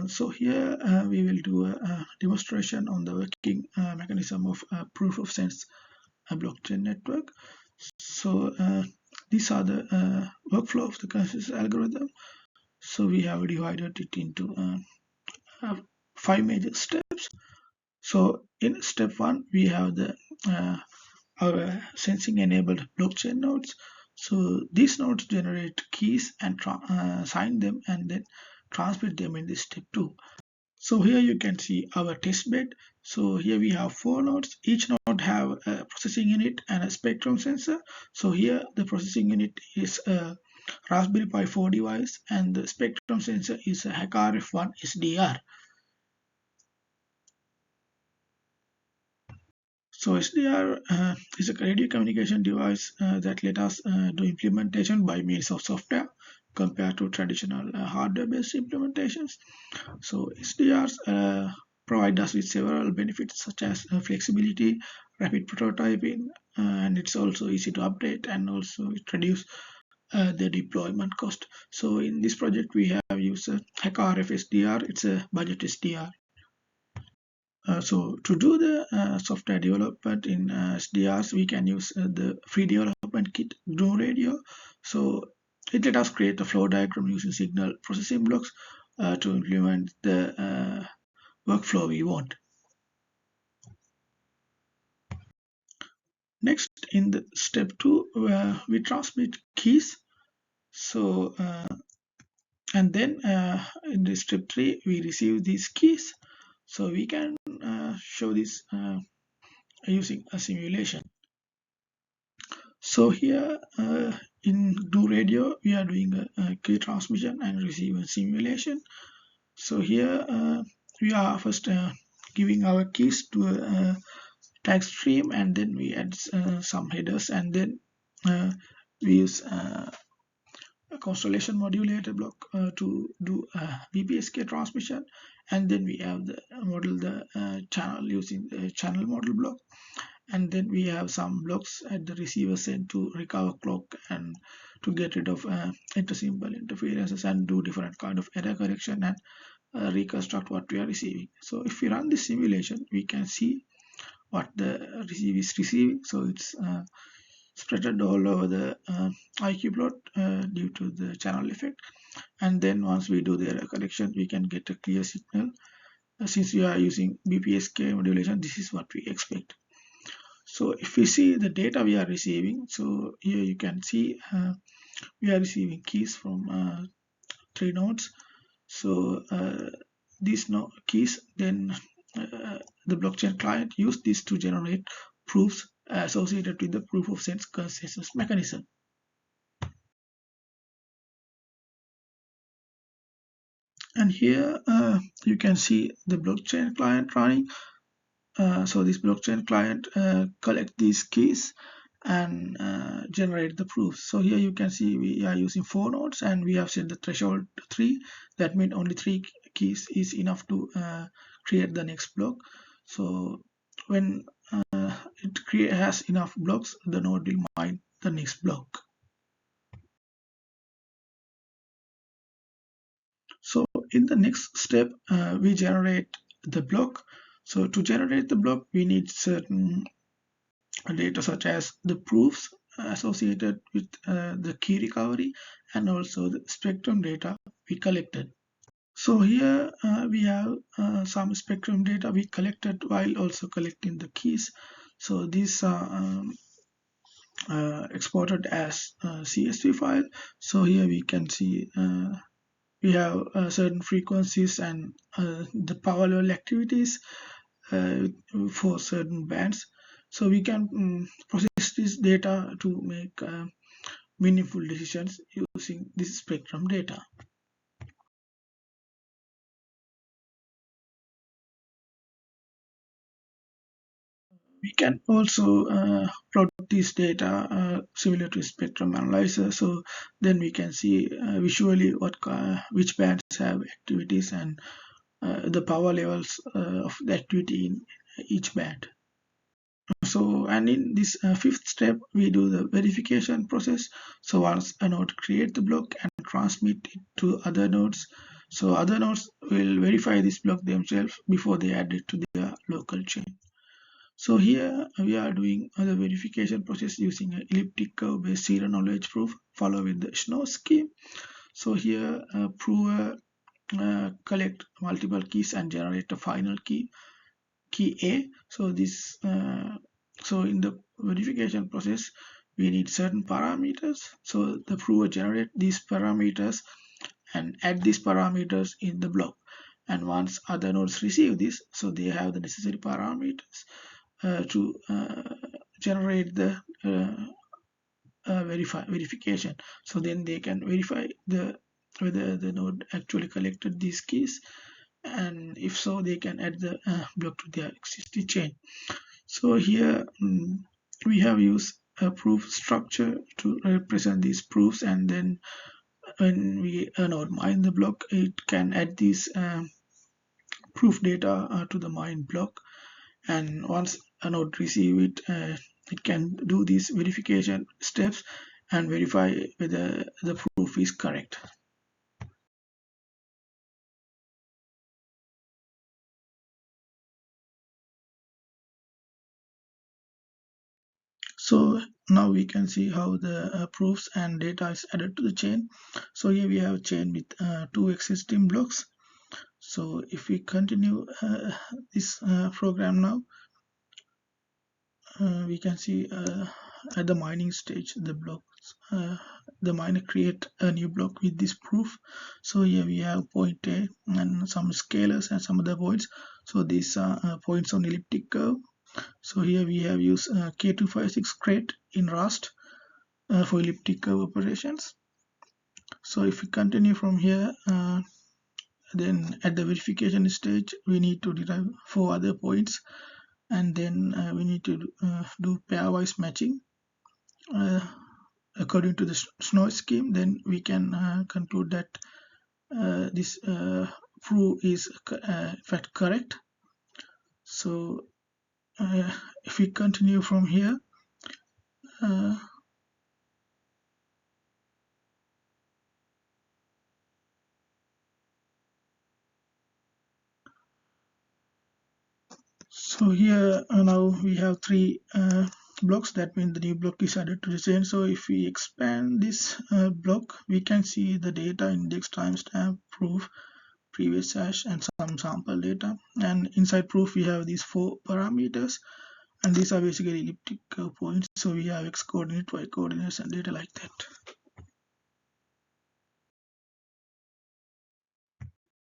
So here we will do a demonstration on the working mechanism of proof of sense blockchain network. So these are the workflow of the consensus algorithm. So we have divided it into 5 major steps. So in step 1 we have the our sensing enabled blockchain nodes. So these nodes generate keys and sign them and then transmit them in this step 2. So here you can see our test bed. So here we have 4 nodes. Each node have a processing unit and a spectrum sensor. So here the processing unit is a Raspberry Pi 4 device and the spectrum sensor is a HackRF1 SDR. So SDR is a radio communication device that let us do implementation by means of software compared to traditional hardware-based implementations. So SDRs provide us with several benefits such as flexibility, rapid prototyping, and it's also easy to update, and also it reduces the deployment cost. So in this project we have used HackRF SDR. It's a budget SDR. So to do the software development in SDRs, we can use the free development kit GNU Radio. So it let us create a flow diagram using signal processing blocks to implement the workflow we want. Next, in the step 2, we transmit keys. So and then in the step 3, we receive these keys. So we can show this using a simulation. So here in GNU Radio, we are doing a key transmission and receiver simulation. So here we are first giving our keys to a tag stream, and then we add some headers, and then we use a constellation modulator block to do BPSK transmission, and then we have the model the channel using the channel model block, and then we have some blocks at the receiver end to recover clock and to get rid of inter-symbol interferences and do different kind of error correction and reconstruct what we are receiving. So if we run this simulation, we can see what the receiver is receiving. So it's spread all over the IQ plot due to the channel effect, and then once we do the error correction, we can get a clear signal. Since we are using BPSK modulation, this is what we expect. So if we see the data we are receiving, so here you can see we are receiving keys from 3 nodes. So these keys, then the blockchain client used this to generate proofs associated with the proof of sense consensus mechanism. And here you can see the blockchain client running. So this blockchain client collect these keys and generate the proofs. So here you can see we are using 4 nodes and we have set the threshold to 3. That means only 3 keys is enough to create the next block. So when it has enough blocks, the node will mine the next block. So in the next step, we generate the block. So to generate the block, we need certain data such as the proofs associated with the key recovery and also the spectrum data we collected. So here we have some spectrum data we collected while also collecting the keys. So these are exported as CSV file. So here we can see we have certain frequencies and the power level activities for certain bands. So we can process this data to make meaningful decisions using this spectrum data. We can also plot this data similar to spectrum analyzer. So then we can see visually which bands have activities and the power levels of the activity in each band. So, and in this 5th step, we do the verification process. So once a node create the block and transmit it to other nodes, So other nodes will verify this block themselves before they add it to their local chain. So here we are doing the verification process using an elliptic curve based serial knowledge proof following the Snow scheme. So here prover collect multiple keys and generate a final key A. So this so in the verification process we need certain parameters. So the prover generate these parameters and add these parameters in the block, and once other nodes receive this, so they have the necessary parameters to generate the verification. So then they can verify whether the node actually collected these keys, and if so they can add the block to their existing chain. So here we have used a proof structure to represent these proofs, and then when we node mine the block, it can add these proof data to the mine block, and once a node receive it, it can do these verification steps and verify whether the proof is correct. So now we can see how the proofs and data is added to the chain. So here we have a chain with two existing blocks. So if we continue this program now, we can see at the mining stage the blocks the miner create a new block with this proof. So here we have point A and some scalars and some other points. So these are points on elliptic curve. So here we have used K256 crate in Rust for elliptic curve operations. So if we continue from here, then at the verification stage we need to derive 4 other points, and then we need to do pairwise matching according to the Snow scheme. Then we can conclude that this proof is in fact correct. So if we continue from here, so here now we have 3 blocks. That means the new block is added to the chain. So if we expand this block, we can see the data index, timestamp, proof, previous hash, and some sample data. And inside proof we have these 4 parameters, and these are basically elliptic points. So we have x coordinate, y coordinates, and data like that.